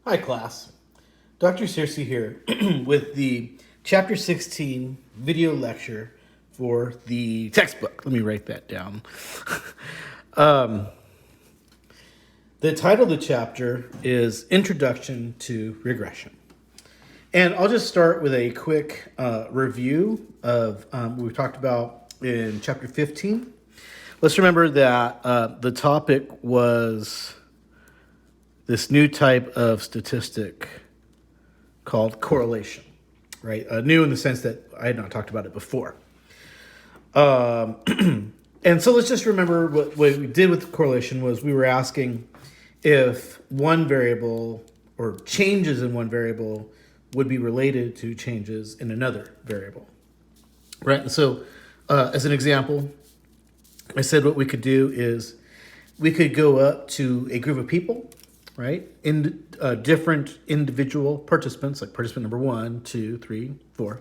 Hi class, Dr. Searcy here with the Chapter 16 video lecture for the textbook. Let me write that down. um, the title of the chapter is Introduction to Regression. And I'll just start with a quick review of what we talked about in Chapter 15. Let's remember that the topic was this new type of statistic called correlation, right? New in the sense that I had not talked about it before. And so let's just remember what we did with correlation was we were asking if one variable or changes in one variable would be related to changes in another variable, right? And so as an example, I said what we could do is we could go up to a group of people, right? In different individual participants, like participant number 1, 2, 3, 4.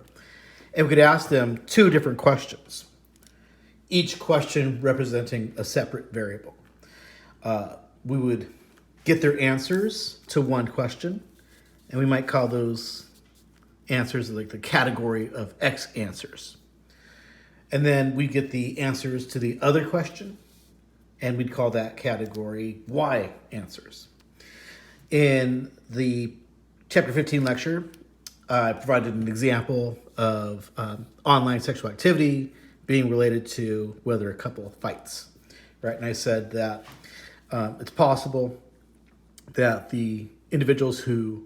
And we could ask them 2 different questions, each question representing a separate variable. We would get their answers to one question, and we might call those answers like the category of X answers. And then we get the answers to the other question, and we'd call that category Y answers. In the Chapter 15 lecture, I provided an example of online sexual activity being related to whether a couple fights, right? And I said that it's possible that the individuals who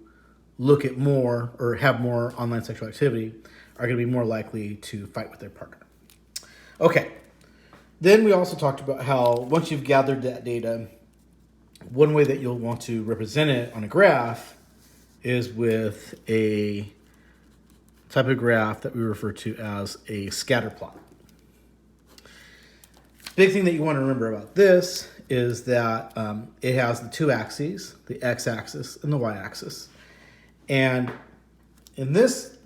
look at more or have more online sexual activity are going to be more likely to fight with their partner. Okay, then we also talked about how once you've gathered that data, one way that you'll want to represent it on a graph is with a type of graph that we refer to as a scatter plot. Big thing that you want to remember about this is that it has the 2 axes, the x-axis and the y-axis. And in this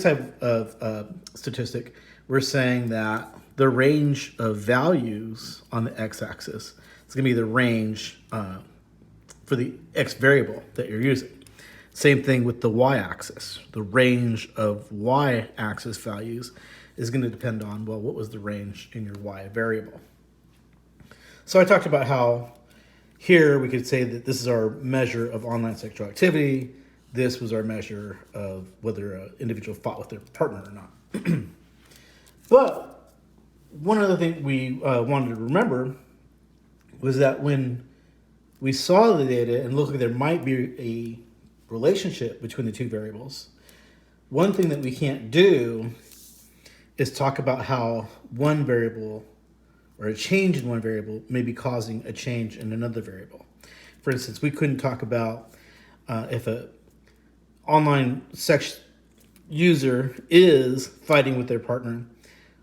type of statistic, we're saying that the range of values on the x-axis is going to be the range for the x variable that you're using. Same thing with the y-axis. The range of y-axis values is going to depend on, well, what was the range in your y variable? So I talked about how here we could say that this is our measure of online sexual activity. This was our measure of whether an individual fought with their partner or not. But one other thing we wanted to remember was that when we saw the data and looked like there might be a relationship between the 2 variables, one thing that we can't do is talk about how one variable or a change in one variable may be causing a change in another variable. For instance, we couldn't talk about if an online sex user is fighting with their partner.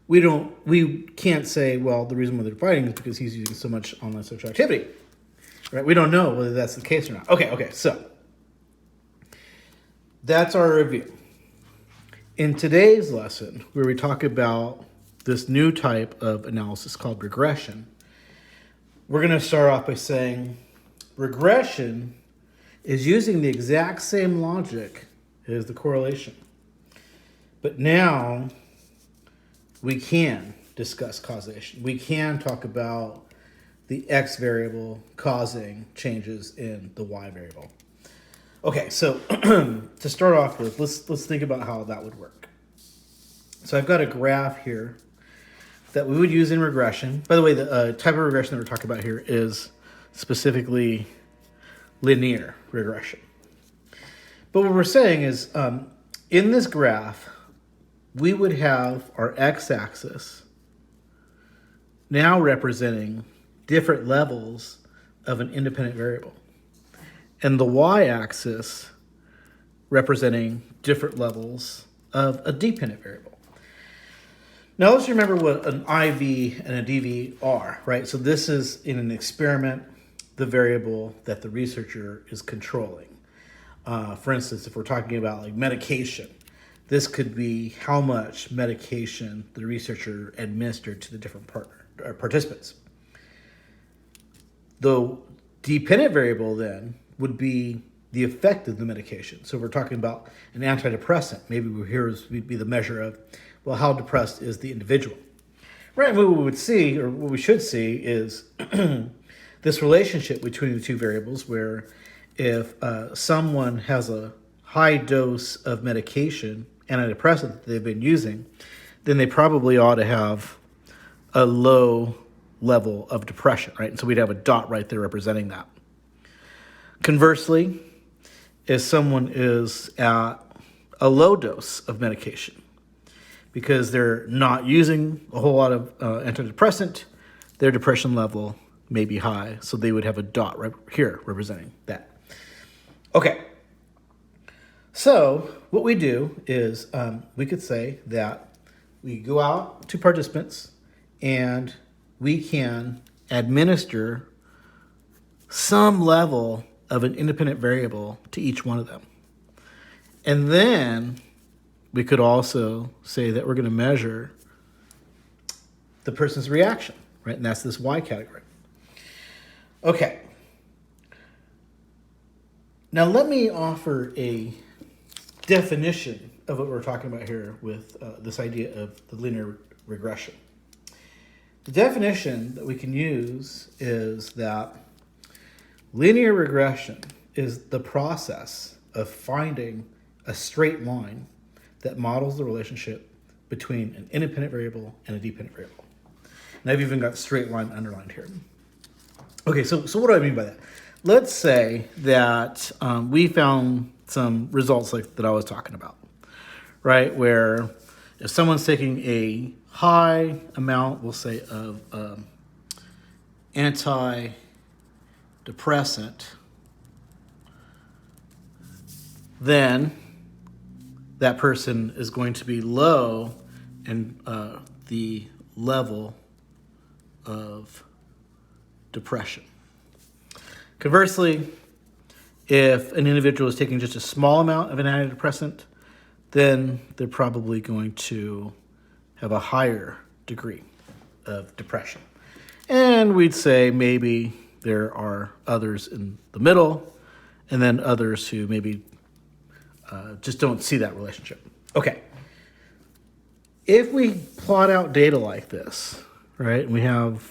We can't say, well, the reason why they're fighting is because he's using so much online sexual activity, right? We don't know whether that's the case or not. Okay, so that's our review. In today's lesson, where we talk about this new type of analysis called regression, we're going to start off by saying regression is using the exact same logic as the correlation. But now we can discuss causation. We can talk about the X variable causing changes in the Y variable. Okay, so to start off with, let's think about how that would work. So I've got a graph here that we would use in regression. By the way, the type of regression that we're talking about here is specifically linear regression. But what we're saying is in this graph, we would have our x-axis now representing different levels of an independent variable, and the y-axis representing different levels of a dependent variable. Now let's remember what an IV and a DV are, right? So this is in an experiment, the variable that the researcher is controlling. For instance, if we're talking about like medication, this could be how much medication the researcher administered to the different participants. The dependent variable then would be the effect of the medication. So if we're talking about an antidepressant, maybe would be the measure of, well, how depressed is the individual? Right, and what we would see, or what we should see, is this relationship between the two variables where if someone has a high dose of medication, antidepressant that they've been using, then they probably ought to have a low level of depression, right? And so we'd have a dot right there representing that. Conversely, if someone is at a low dose of medication because they're not using a whole lot of antidepressant, their depression level may be high, so they would have a dot right here representing that. Okay, so what we do is we could say that we go out to participants and we can administer some level of an independent variable to each one of them. And then we could also say that we're going to measure the person's reaction, right? And that's this Y category. Okay. Now let me offer a definition of what we're talking about here with this idea of the linear regression. The definition that we can use is that linear regression is the process of finding a straight line that models the relationship between an independent variable and a dependent variable. And I've even got straight line underlined here. Okay, so what do I mean by that? Let's say that we found some results like that I was talking about, right? Where if someone's taking a high amount, we'll say, of antidepressant, then that person is going to be low in the level of depression. Conversely, if an individual is taking just a small amount of an antidepressant, then they're probably going to have a higher degree of depression. And we'd say maybe there are others in the middle, and then others who maybe just don't see that relationship. Okay. If we plot out data like this, right, and we have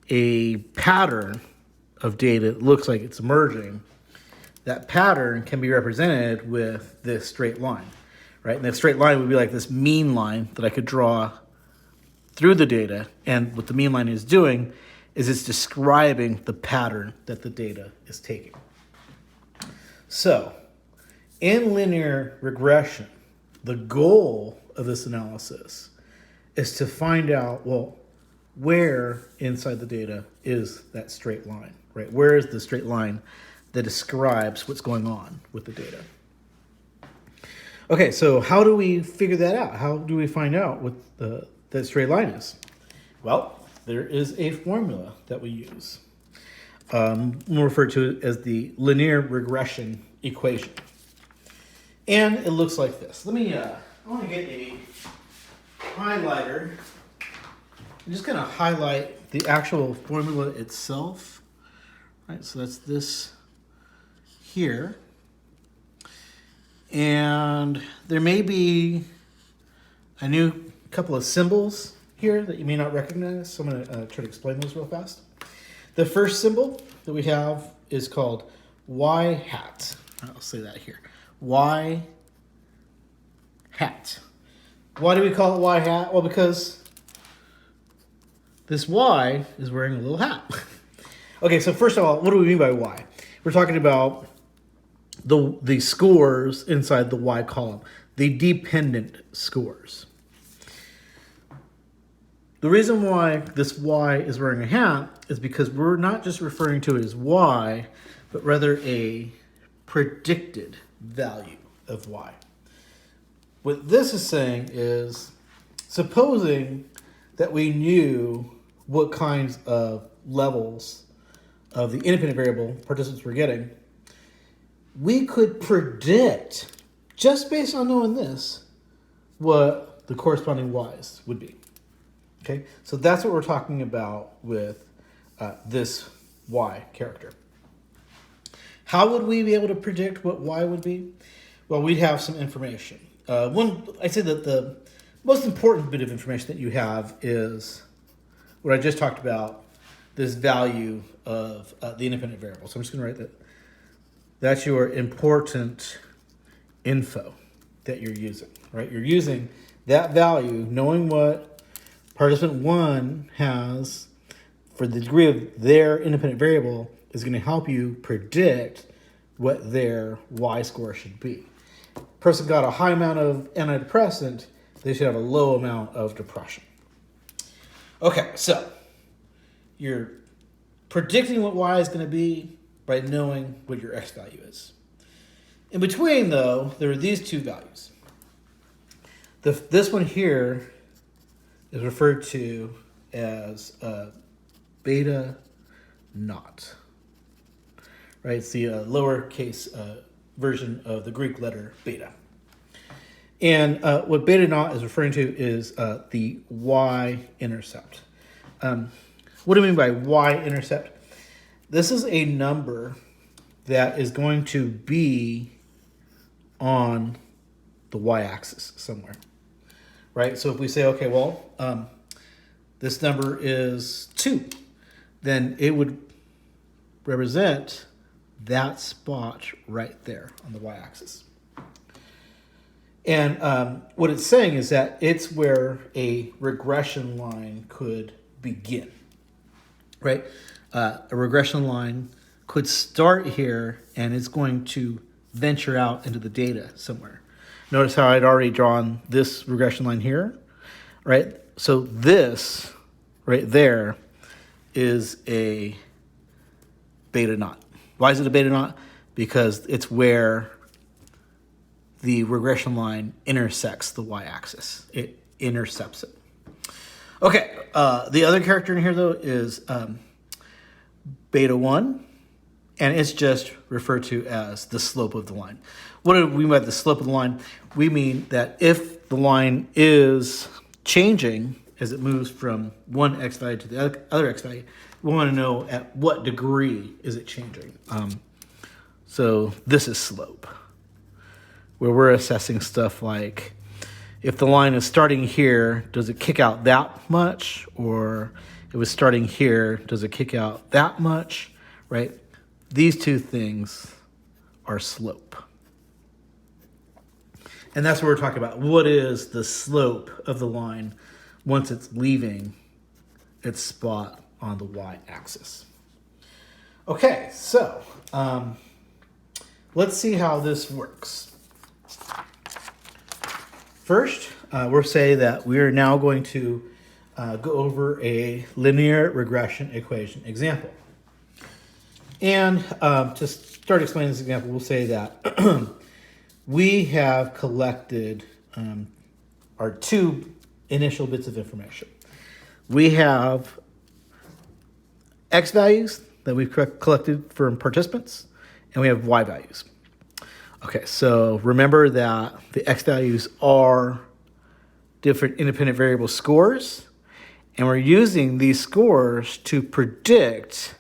a pattern of data that looks like it's emerging, that pattern can be represented with this straight line, right? And that straight line would be like this mean line that I could draw through the data. And what the mean line is doing is it's describing the pattern that the data is taking. So, in linear regression, the goal of this analysis is to find out, well, where inside the data is that straight line, right? Where is the straight line that describes what's going on with the data? Okay, so how do we figure that out? How do we find out what that straight line is? Well, there is a formula that we use. We'll refer to it as the linear regression equation. And it looks like this. I want to get a highlighter. I'm just going to highlight the actual formula itself. Right, so that's this here. And there may be a new couple of symbols here that you may not recognize. So I'm going to try to explain those real fast. The first symbol that we have is called Y hat. I'll say that here. Y hat. Why do we call it Y hat? Well, because this Y is wearing a little hat. Okay, so first of all, what do we mean by Y? We're talking about the scores inside the Y column, the dependent scores. The reason why this Y is wearing a hat is because we're not just referring to it as Y, but rather a predicted value of Y. What this is saying is, supposing that we knew what kinds of levels of the independent variable participants were getting, we could predict, just based on knowing this, what the corresponding Y's would be. Okay, so that's what we're talking about with this Y character. How would we be able to predict what y would be? Well, we'd have some information. I'd say that the most important bit of information that you have is what I just talked about, this value of the independent variable. So I'm just going to write that. That's your important info that you're using, right? You're using that value, knowing what participant 1 has for the degree of their independent variable is going to help you predict what their y score should be. Person got a high amount of antidepressant, they should have a low amount of depression. Okay, so you're predicting what y is going to be by knowing what your x value is. In between, though, there are these two values. This one here is referred to as beta naught. Right? It's the lowercase version of the Greek letter beta. And what beta naught is referring to is the y-intercept. What do I mean by y-intercept? This is a number that is going to be on the y-axis somewhere, right? So if we say, okay, well, this number is 2, then it would represent that spot right there on the y-axis. And what it's saying is that it's where a regression line could begin, right? A regression line could start here, and it's going to venture out into the data somewhere. Notice how I'd already drawn this regression line here, right? So this right there is a beta naught. Why is it a beta naught? Because it's where the regression line intersects the y-axis. It intercepts it. Okay, the other character in here, though, is beta 1, and it's just referred to as the slope of the line. What do we mean by the slope of the line? We mean that if the line is changing as it moves from one x value to the other x value, we want to know at what degree is it changing. So this is slope, where we're assessing stuff like if the line is starting here, does it kick out that much? Or if it was starting here, does it kick out that much, right? These two things are slope. And that's what we're talking about. What is the slope of the line once it's leaving its spot on the y-axis? Okay, so let's see how this works. First, we'll say that we are now going to go over a linear regression equation example. And to start explaining this example, we'll say that we have collected our two initial bits of information. We have x values that we've collected from participants, and we have y values. Okay, so remember that the x values are different independent variable scores, and we're using these scores to predict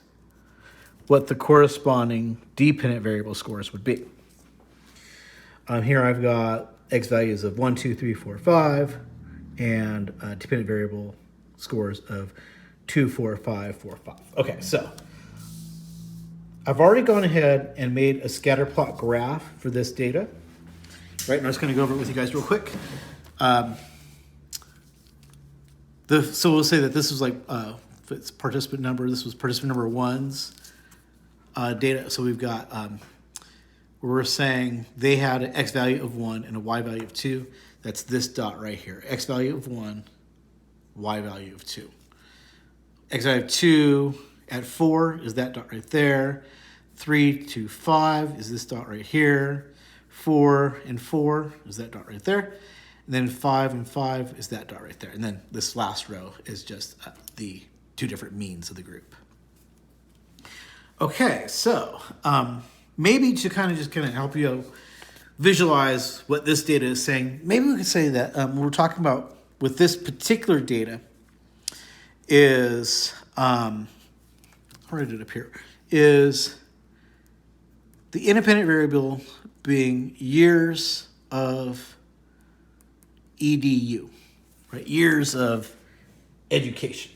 what the corresponding dependent variable scores would be. Here I've got x values of 1, 2, 3, 4, 5, and dependent variable scores of 2, 4, 5, 4, 5. Okay, so I've already gone ahead and made a scatter plot graph for this data. Right, and I'm just going to go over it with you guys real quick. So we'll say that this was like it's participant number. This was participant number 1's data. So we've got we're saying they had an x value of 1 and a y value of 2. That's this dot right here. X value of 1, y value of 2. X value of 2 at 4 is that dot right there. 3 to 5 is this dot right here. 4 and 4 is that dot right there. And then 5 and 5 is that dot right there. And then this last row is just the two different means of the group. Okay, so maybe to kind of help you visualize what this data is saying, maybe we could say that what we're talking about with this particular data is, I'll write it up here, is The independent variable being years of EDU, right? Years of education.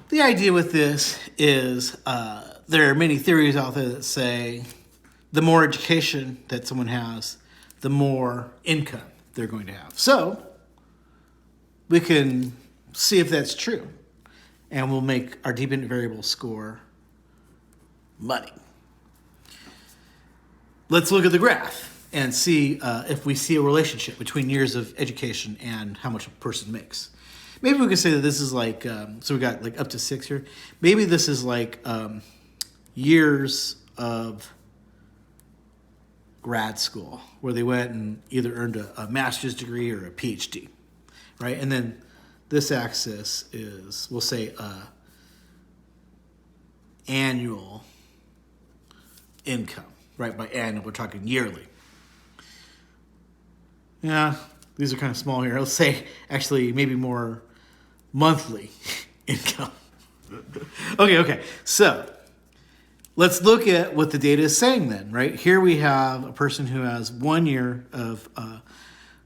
The idea with this is there are many theories out there that say the more education that someone has, the more income they're going to have. So we can see if that's true, and we'll make our dependent variable score money. Let's look at the graph and see if we see a relationship between years of education and how much a person makes. Maybe we could say that this is like, so we got like up to 6 here. Maybe this is like years of grad school where they went and either earned a master's degree or a PhD, right? And then this axis is, we'll say, annual income, right? By annual, we're talking yearly. Yeah, these are kind of small here. Let's say actually maybe more monthly income. Okay. So let's look at what the data is saying then, right? Here we have a person who has 1 year of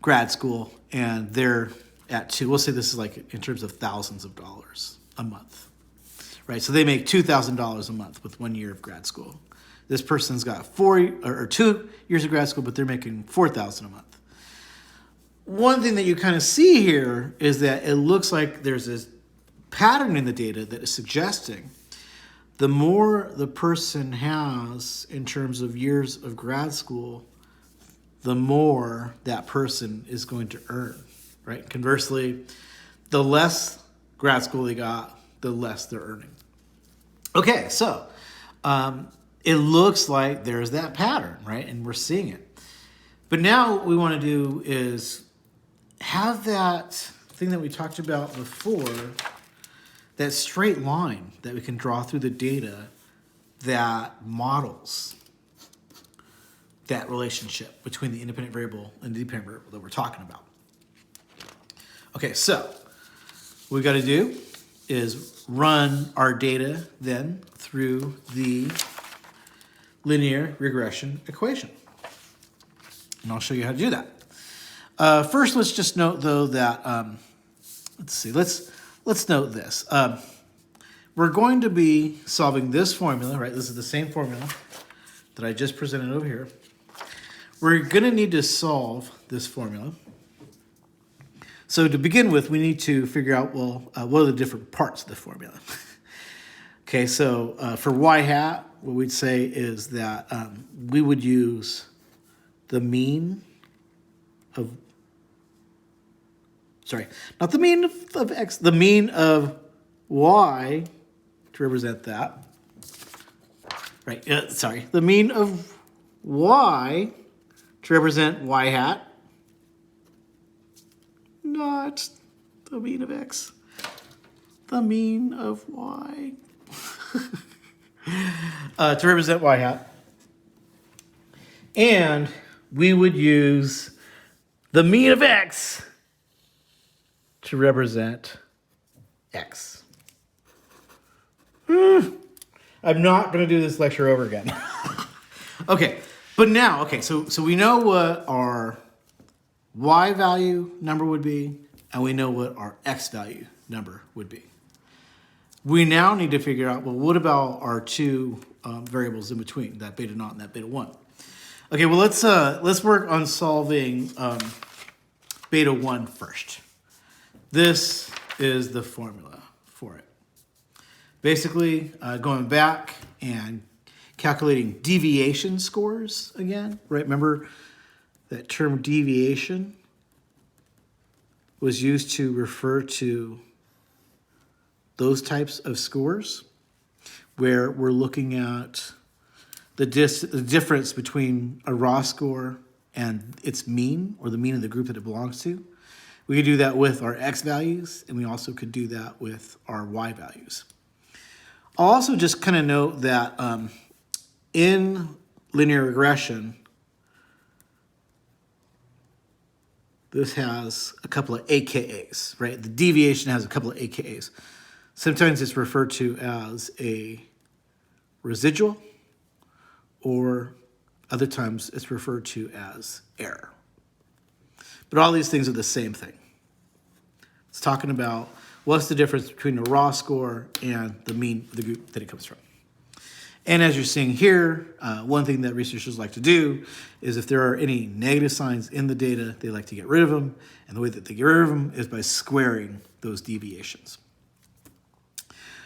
grad school, and they're at 2. We'll say this is like in terms of thousands of dollars a month, right? So they make $2,000 a month with 1 year of grad school. This person's got 2 years of grad school, but they're making $4,000 a month. One thing that you kind of see here is that it looks like there's this pattern in the data that is suggesting the more the person has in terms of years of grad school, the more that person is going to earn, right? Conversely, the less grad school they got, the less they're earning. Okay, so it looks like there's that pattern, right? And we're seeing it. But now what we want to do is have that thing that we talked about before, that straight line that we can draw through the data that models that relationship between the independent variable and the dependent variable that we're talking about. Okay, so what we got to do is run our data then through the linear regression equation. And I'll show you how to do that. First, let's just note though that, let's note this. We're going to be solving this formula, right? This is the same formula that I just presented over here. We're going to need to solve this formula. So to begin with, we need to figure out, well, what are the different parts of the formula? Okay, so for y hat, what we'd say is that we would use the mean of, not the mean of x, the mean of y to represent that. Right, the mean of y to represent y hat, not the mean of x, the mean of y to represent y hat. And we would use the mean of x to represent x. I'm not going to do this lecture over again. Okay, but now, so we know what our y value number would be, and we know what our x value number would be. We now need to figure out, well, what about our two variables in between, that beta naught and that beta 1? Okay, well, let's work on solving beta 1 first. This is the formula for it. Basically, going back and calculating deviation scores again, right? Remember that term deviation was used to refer to those types of scores where we're looking at the difference between a raw score and its mean, or the mean of the group that it belongs to. We could do that with our x values, and we also could do that with our y values. I'll also just kind of note that in linear regression, this has a couple of AKAs, right? The deviation has a couple of AKAs. Sometimes it's referred to as a residual, or other times it's referred to as error. But all these things are the same thing. It's talking about what's the difference between a raw score and the mean of the group that it comes from. And as you're seeing here, one thing that researchers like to do is if there are any negative signs in the data, they like to get rid of them. And the way that they get rid of them is by squaring those deviations.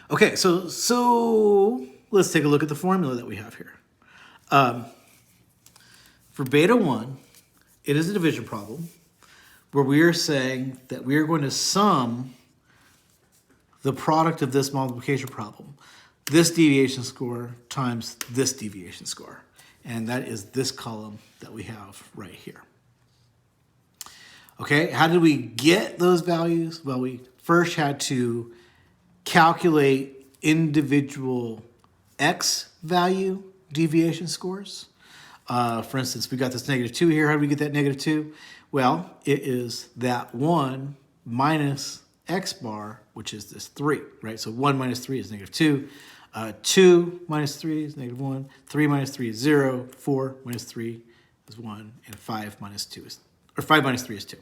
Okay, so let's take a look at the formula that we have here. For beta 1, it is a division problem where we are saying that we are going to sum the product of this multiplication problem, this deviation score times this deviation score. And that is this column that we have right here. Okay, how did we get those values? Well, we first had to calculate individual X value deviation scores. For instance, we got this -2 here. How do we get that -2? Well, it is that 1 minus X bar, which is this 3, right? So 1 minus 3 is -2. 2 minus 3 is -1. 3 minus 3 is 0. 4 minus 3 is 1. And 5 minus 2 is, or 5 minus 3 is 2.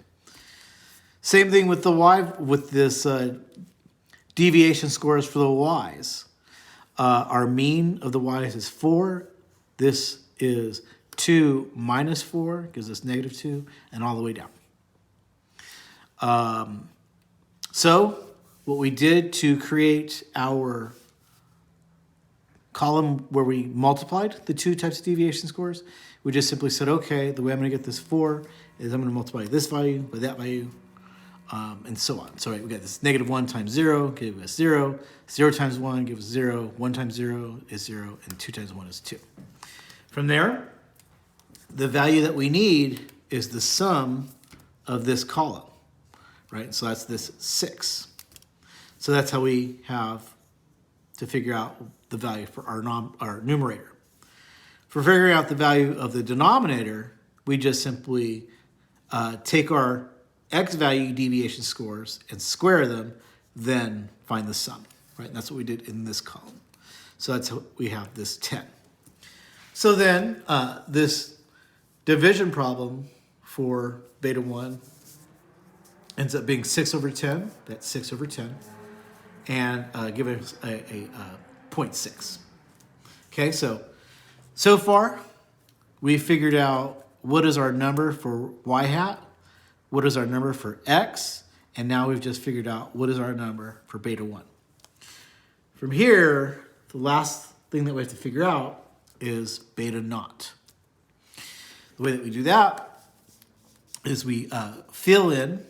Same thing with the Y, with this deviation scores for the Y's. Our mean of the Y's is 4. This is 2 minus 4, gives us -2, and all the way down. So what we did to create our column where we multiplied the two types of deviation scores, we just simply said, okay, the way I'm going to get this 4 is I'm going to multiply this value by that value, and so on. So right, we got this -1 times 0 gives us 0, 0 times 1 gives us 0, 1 times 0 is 0, and 2 times 1 is 2. From there, the value that we need is the sum of this column, right? So that's this 6. So that's how we have to figure out the value for our numerator. For figuring out the value of the denominator, we just simply take our X value deviation scores and square them, then find the sum, right? And that's what we did in this column. So that's how we have this 10. So then this division problem for beta 1 ends up being 6/10. That's 6/10. And giving us a 0.6. Okay, so far we figured out what is our number for Y hat, what is our number for X, and now we've just figured out what is our number for beta 1. From here, the last thing that we have to figure out is beta naught. The way that we do that is we fill in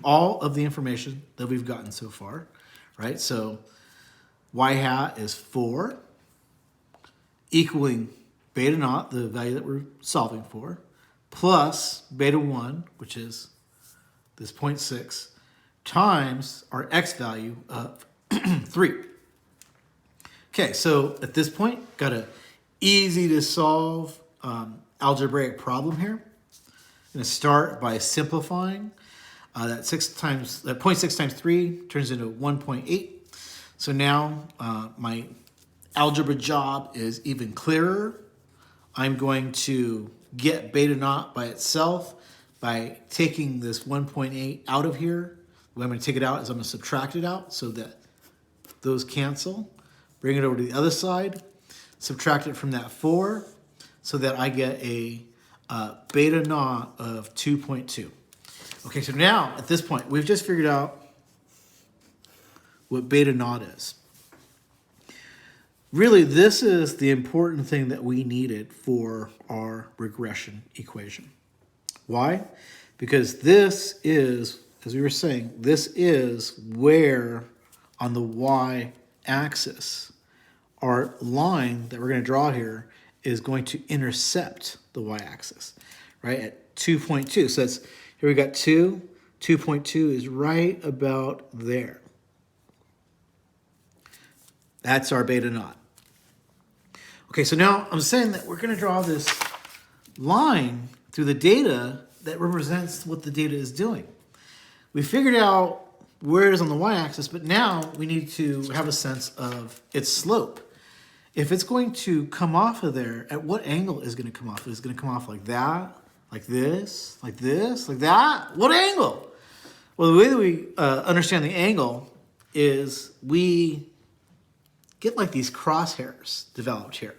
all of the information that we've gotten so far, right? So Y hat is 4, equaling beta naught, the value that we're solving for, plus beta 1, which is this 0.6, times our X value of 3. Okay, so at this point, got a easy to solve algebraic problem here. I'm going to start by simplifying. That 0.6 times 3 turns into 1.8. So now my algebra job is even clearer. I'm going to get beta naught by itself by taking this 1.8 out of here. The way I'm going to take it out is I'm going to subtract it out so that those cancel. Bring it over to the other side. Subtract it from that 4 so that I get a beta naught of 2.2. Okay, so now at this point, we've just figured out what beta naught is. Really, this is the important thing that we needed for our regression equation. Why? Because this is, as we were saying, this is where on the y-axis, our line that we're going to draw here is going to intercept the y-axis, right, at 2.2. So that's, here we got 2. 2.2 is right about there. That's our beta naught. Okay, so now I'm saying that we're going to draw this line through the data that represents what the data is doing. We figured out where it is on the y-axis, but now we need to have a sense of its slope. If it's going to come off of there, at what angle is it going to come off? Is it going to come off like that, like this, like this, like that? What angle? Well, the way that we understand the angle is we get like these crosshairs developed here.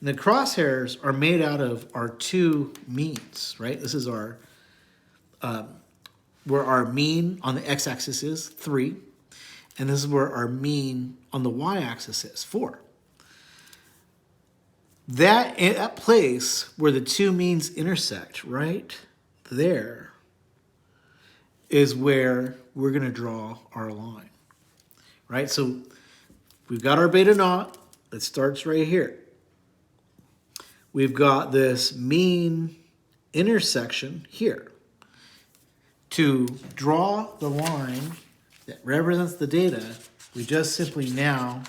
And the crosshairs are made out of our two means, right? This is our, where our mean on the x-axis is 3, and this is where our mean on the y-axis is 4. That place where the two means intersect, right there, is where we're going to draw our line, right? So we've got our beta naught that starts right here. We've got this mean intersection here. To draw the line that represents the data, we just simply now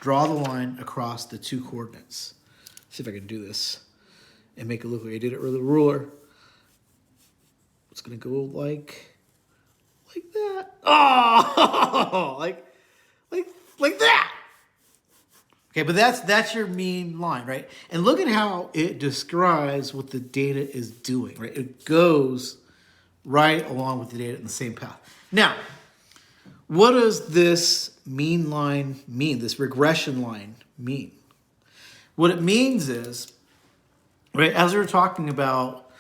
draw the line across the two coordinates. See if I can do this and make it look like I did it with a ruler. It's gonna go like that. Oh, like that. Okay, but that's your mean line, right? And look at how it describes what the data is doing, right? It goes right along with the data in the same path. Now, what does this mean line mean? This regression line mean? What it means is, right, as we were talking about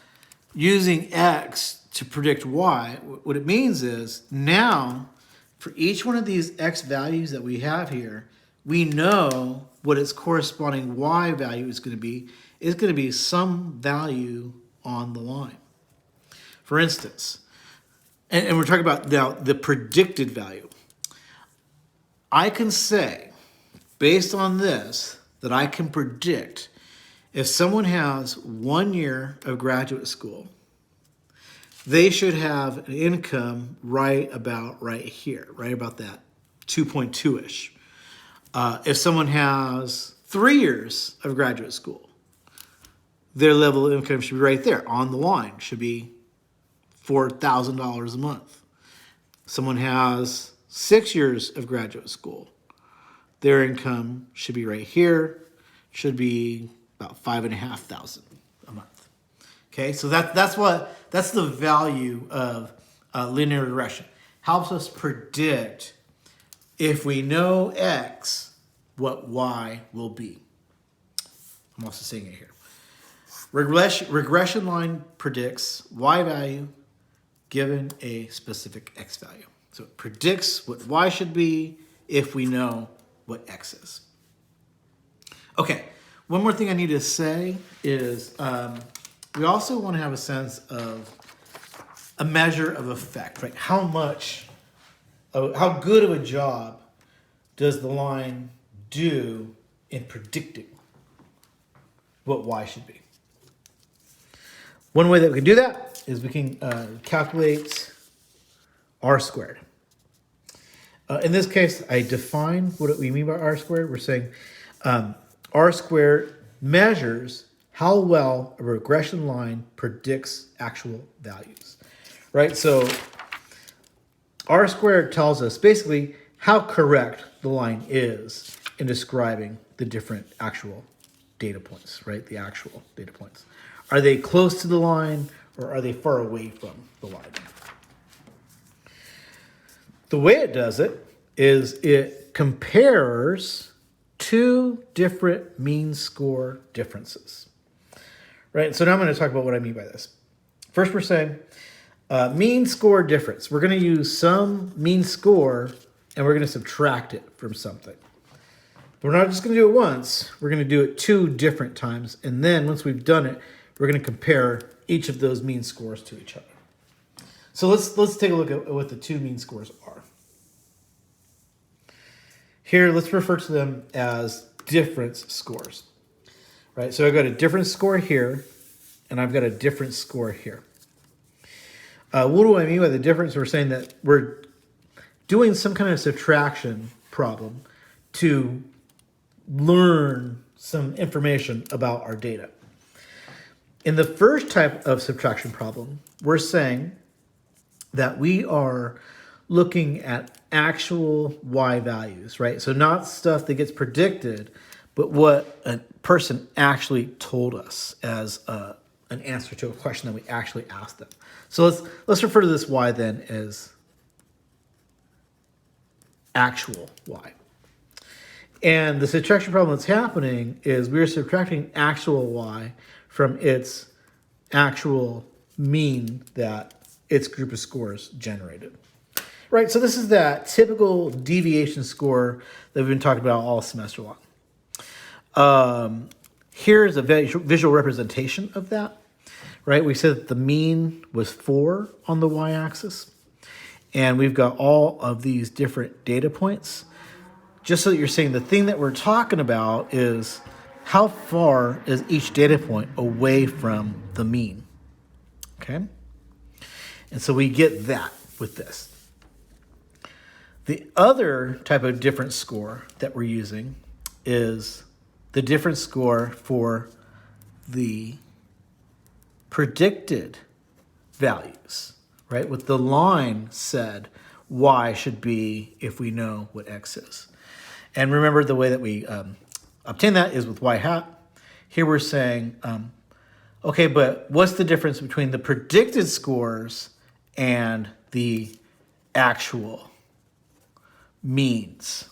using X to predict Y, what it means is now for each one of these X values that we have here, we know what its corresponding Y value is going to be. It's going to be some value on the line. For instance, and we're talking about now the predicted value. I can say, based on this, that I can predict if someone has 1 year of graduate school, they should have an income right here, right about that 2.2-ish. If someone has 3 years of graduate school, their level of income should be right there on the line, should be $4,000 a month. Someone has 6 years of graduate school, their income should be right here, should be about $5,500 a month. Okay, so that's the value of linear regression. Helps us predict, if we know X, what Y will be. I'm also saying it here. Regression line predicts Y value given a specific X value. So it predicts what Y should be if we know what X is. Okay, one more thing I need to say is we also want to have a sense of a measure of effect, right? How good of a job does the line do in predicting what Y should be? One way that we can do that is we can calculate R squared. In this case, I define what we mean by R squared. We're saying R squared measures how well a regression line predicts actual values, right? So R squared tells us basically how correct the line is in describing the different actual data points, right? The actual data points. Are they close to the line or are they far away from the line? The way it does it is it compares two different mean score differences, right? So now I'm going to talk about what I mean by this. First, we're saying mean score difference. We're going to use some mean score and we're going to subtract it from something. But we're not just going to do it once. We're going to do it 2 different times. And then once we've done it, we're going to compare each of those mean scores to each other. So let's take a look at what the 2 mean scores are. Here, let's refer to them as difference scores, right? So I've got a difference score here, and I've got a difference score here. What do I mean by the difference? We're saying that we're doing some kind of subtraction problem to learn some information about our data. In the first type of subtraction problem, we're saying that we are looking at actual y values, right? So not stuff that gets predicted, but what a person actually told us as an answer to a question that we actually asked them. So let's refer to this y then as actual y. And the subtraction problem that's happening is we're subtracting actual y from its actual mean that its group of scores generated. Right, so this is that typical deviation score that we've been talking about all semester long. Here's a visual representation of that. Right, we said that the mean was 4 on the y-axis. And we've got all of these different data points. Just so that you're saying the thing that we're talking about is how far is each data point away from the mean. Okay? And so we get that with this. The other type of difference score that we're using is the difference score for the predicted values, right? With the line said y should be if we know what x is. And remember the way that we obtain that is with y hat. Here we're saying, okay, but what's the difference between the predicted scores and the actual means?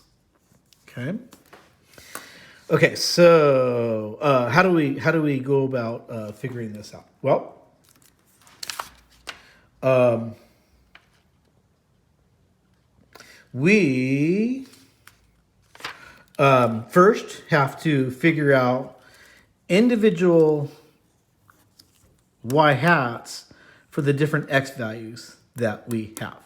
Okay. Okay, so how do we go about figuring this out? Well, we first have to figure out individual y hats for the different x values that we have.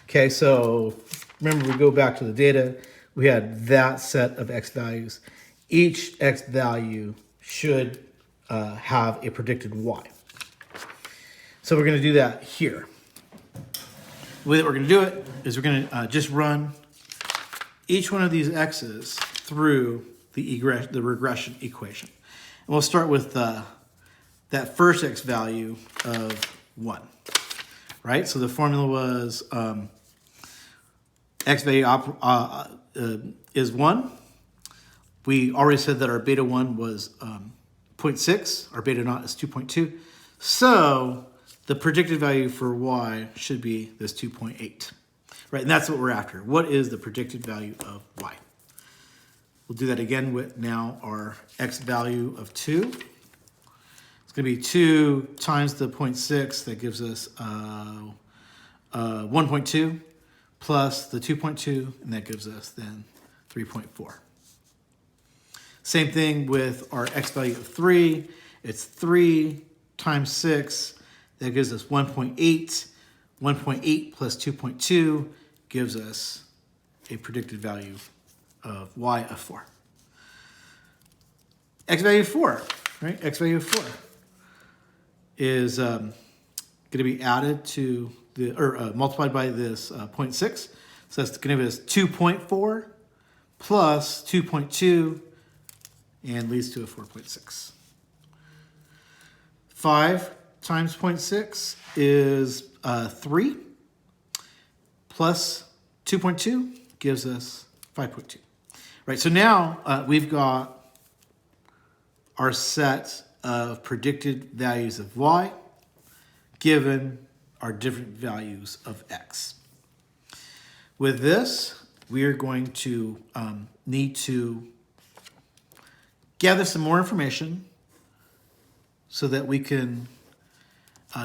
Okay, so remember we go back to the data. We had that set of x values. Each x value should have a predicted y. So we're going to do that here. The way that we're going to do it is we're going to just run each one of these x's through the regression equation. And we'll start with that first x value of 1, right? So the formula was x value is 1. We already said that our beta 1 was 0.6. Our beta naught is 2.2. So the predicted value for y should be this 2.8. Right, and that's what we're after. What is the predicted value of y? We'll do that again with now our x value of 2. It's going to be 2 times the 0.6. That gives us 1.2 plus the 2.2, and that gives us then 3.4. Same thing with our x value of 3. It's 3 times 6. That gives us 1.8. 1.8 plus 2.2 gives us a predicted value of y of 4. X value of 4, right? X value of 4 is going to be added to the, or multiplied by this 0.6. So that's going to give us 2.4 plus 2.2 and leads to a 4.6. 5 times 0.6 is 3 plus 2.2 gives us 5.2. Right, so now we've got our set of predicted values of y given our different values of x. With this, we are going to need to gather some more information so that we can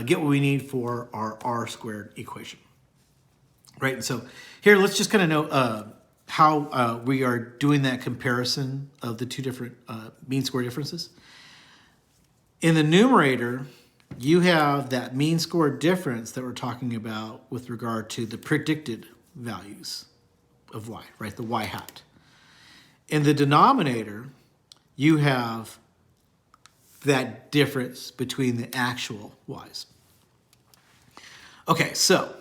get what we need for our r squared equation. Right, and so here let's just kind of know how we are doing that comparison of the two different mean square differences. In the numerator, you have that mean score difference that we're talking about with regard to the predicted values of y, right, the y hat. In the denominator, you have that difference between the actual y's. Okay, so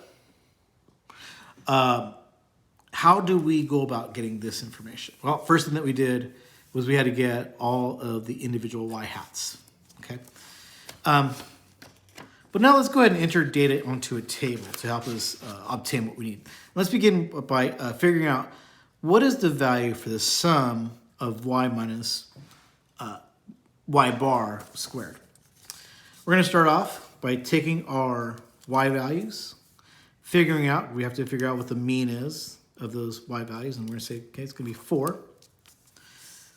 how do we go about getting this information? Well, first thing that we did was we had to get all of the individual y hats. Okay, But now let's go ahead and enter data onto a table to help us obtain what we need. Let's begin by figuring out what is the value for the sum of y minus y bar squared. We're going to start off by taking our y values, figuring out, we have to figure out what the mean is of those y values, and we're going to say, okay, it's going to be 4.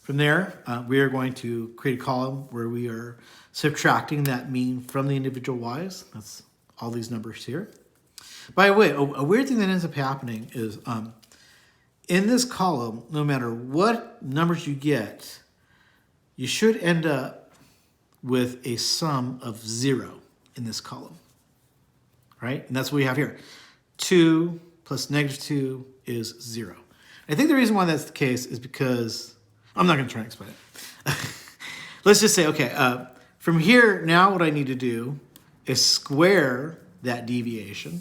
From there, we are going to create a column where we are subtracting that mean from the individual y's. That's all these numbers here. By the way, a weird thing that ends up happening is in this column, no matter what numbers you get, you should end up with a sum of 0 in this column, right? And that's what we have here. 2 plus -2 is 0. I think the reason why that's the case is because I'm not going to try and explain it. Let's just say, okay, from here, now what I need to do is square that deviation,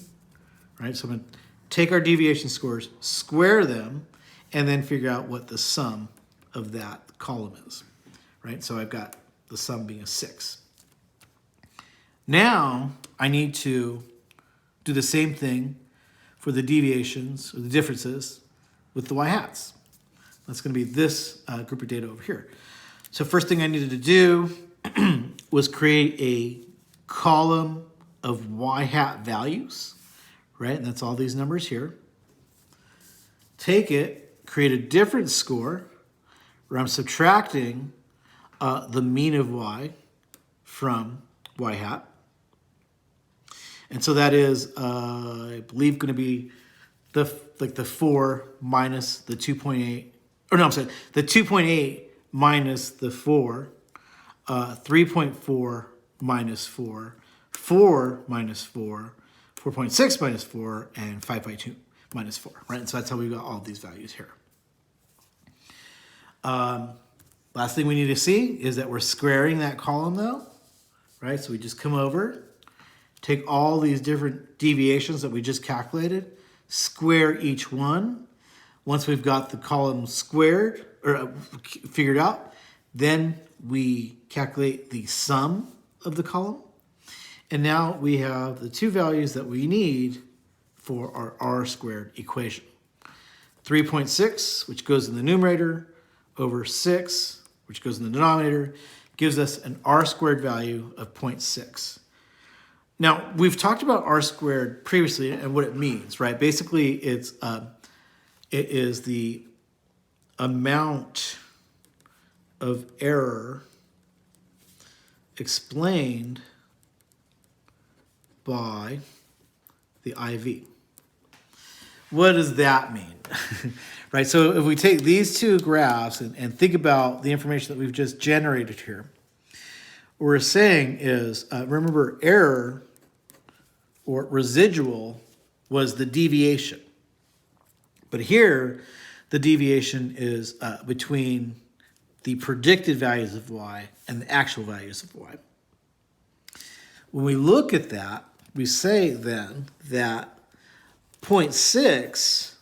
right? So I'm going to take our deviation scores, square them, and then figure out what the sum of that column is, right? So I've got the sum being a 6. Now I need to do the same thing for the deviations or the differences with the y-hats. That's going to be this group of data over here. So first thing I needed to do was create a column of y-hat values, right? And that's all these numbers here. Take it, create a different score where I'm subtracting the mean of y from y-hat. And so that is, I believe, going to be the 4 minus the 2.8. Or no, I'm sorry, the 2.8 minus the 4, 3.4 minus 4, 4 minus 4, 4.6 minus 4, and 5.2 minus 4, right? And so that's how we got all these values here. Last thing we need to see is that we're squaring that column though, right? So we just come over, take all these different deviations that we just calculated, square each one. Once we've got the column squared or figured out, then we calculate the sum of the column. And now we have the two values that we need for our r squared equation. 3.6, which goes in the numerator, over 6, which goes in the denominator, gives us an r squared value of 0.6. Now, we've talked about r squared previously and what it means, right? Basically, it is the amount of error explained by the IV. What does that mean? Right, so if we take these two graphs and think about the information that we've just generated here, what we're saying is, remember, error or residual was the deviation. But here, the deviation is between the predicted values of y and the actual values of y. When we look at that, we say then that 0.6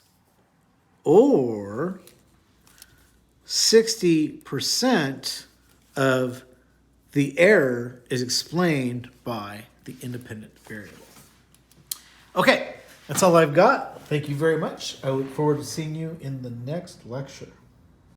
or 60% of the error is explained by the independent variable. Okay, that's all I've got. Thank you very much. I look forward to seeing you in the next lecture.